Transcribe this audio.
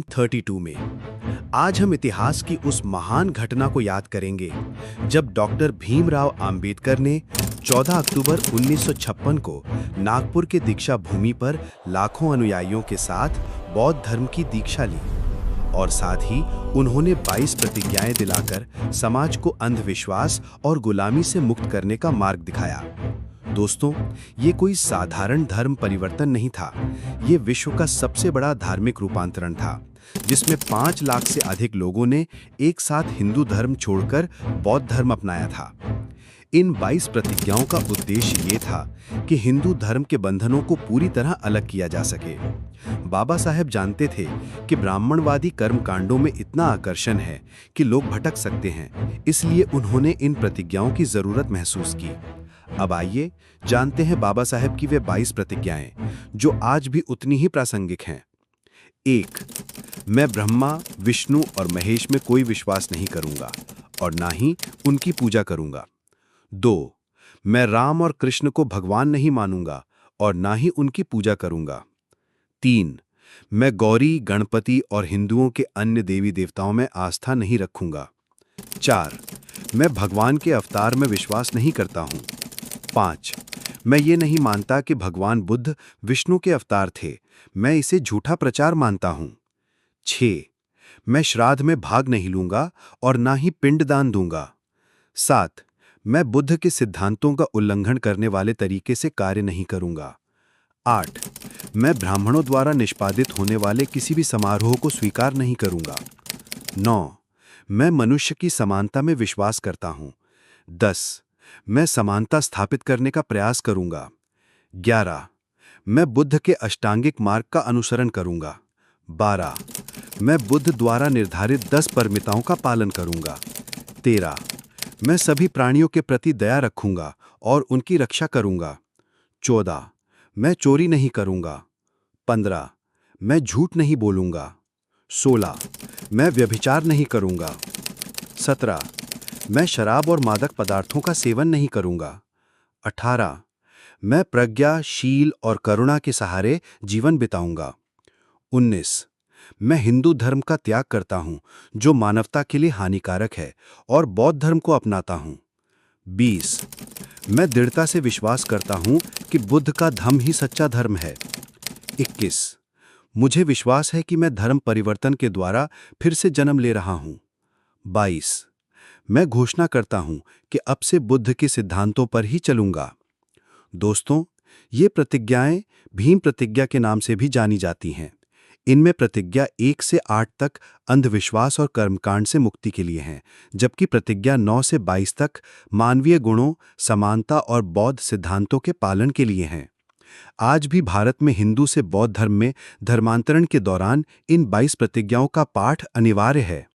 32 में आज हम इतिहास की उस महान घटना को याद करेंगे जब डॉक्टर भीमराव अंबेडकर ने 14 अक्टूबर 1956 को नागपुर के दीक्षा भूमि पर लाखों अनुयायियों के साथ बौद्ध धर्म की दीक्षा ली और साथ ही उन्होंने 22 प्रतिज्ञाएं दिलाकर समाज को अंधविश्वास और गुलामी से मुक्त करने का मार्ग दिखाया। दोस्तों, ये कोई साधारण धर्म परिवर्तन नहीं था। ये विश्व का सबसे बड़ा धार्मिक रूपांतरण था जिसमें 5 लाख से अधिक लोगों ने एक साथ हिंदू धर्म छोड़कर बौद्ध धर्म अपनाया था। इन 22 प्रतिज्ञाओं का उद्देश्य ये था कि हिंदू धर्म के बंधनों को पूरी तरह अलग किया जा सके। बाबा साहेब जानते थे कि ब्राह्मणवादी कर्मकांडों में इतना आकर्षण है कि लोग भटक सकते हैं, इसलिए उन्होंने इन प्रतिज्ञाओं की जरूरत महसूस की। अब आइए जानते हैं बाबा साहेब की वे 22 प्रतिज्ञाएं जो आज भी उतनी ही प्रासंगिक हैं। 1. मैं ब्रह्मा, विष्णु और महेश में कोई विश्वास नहीं करूंगा और ना ही उनकी पूजा करूंगा। 2. मैं राम और कृष्ण को भगवान नहीं मानूंगा और ना ही उनकी पूजा करूंगा। 3. मैं गौरी, गणपति और हिंदुओं के अन्य देवी देवताओं में आस्था नहीं रखूंगा। 4. मैं भगवान के अवतार में विश्वास नहीं करता हूं। 5. मैं ये नहीं मानता कि भगवान बुद्ध विष्णु के अवतार थे, मैं इसे झूठा प्रचार मानता हूं। 6. मैं श्राद्ध में भाग नहीं लूंगा और ना ही पिंडदान दूंगा। 7. मैं बुद्ध के सिद्धांतों का उल्लंघन करने वाले तरीके से कार्य नहीं करूंगा। 8. मैं ब्राह्मणों द्वारा निष्पादित होने वाले किसी भी समारोह को स्वीकार नहीं करूंगा। 9. मैं मनुष्य की समानता में विश्वास करता हूं। 10. मैं समानता स्थापित करने का प्रयास करूंगा। 11. मैं बुद्ध के अष्टांगिक मार्ग का अनुसरण करूंगा। 12. मैं बुद्ध द्वारा निर्धारित 10 परमिताओं का पालन करूंगा। 13. मैं सभी प्राणियों के प्रति दया रखूंगा और उनकी रक्षा करूंगा। 14. मैं चोरी नहीं करूंगा। 15. मैं झूठ नहीं बोलूंगा। 16. मैं व्यभिचार नहीं करूंगा। 17. मैं शराब और मादक पदार्थों का सेवन नहीं करूंगा। 18. मैं प्रज्ञा, शील और करुणा के सहारे जीवन बिताऊंगा। 19. मैं हिंदू धर्म का त्याग करता हूं जो मानवता के लिए हानिकारक है और बौद्ध धर्म को अपनाता हूं। 20. मैं दृढ़ता से विश्वास करता हूं कि बुद्ध का धम्म ही सच्चा धर्म है। 21. मुझे विश्वास है कि मैं धर्म परिवर्तन के द्वारा फिर से जन्म ले रहा हूं। 22. मैं घोषणा करता हूं कि अब से बुद्ध के सिद्धांतों पर ही चलूंगा। दोस्तों, ये प्रतिज्ञाएं भीम प्रतिज्ञा के नाम से भी जानी जाती हैं। इनमें प्रतिज्ञा 1 से 8 तक अंधविश्वास और कर्मकांड से मुक्ति के लिए हैं, जबकि प्रतिज्ञा 9 से 22 तक मानवीय गुणों, समानता और बौद्ध सिद्धांतों के पालन के लिए हैं। आज भी भारत में हिंदू से बौद्ध धर्म में धर्मांतरण के दौरान इन 22 प्रतिज्ञाओं का पाठ अनिवार्य है।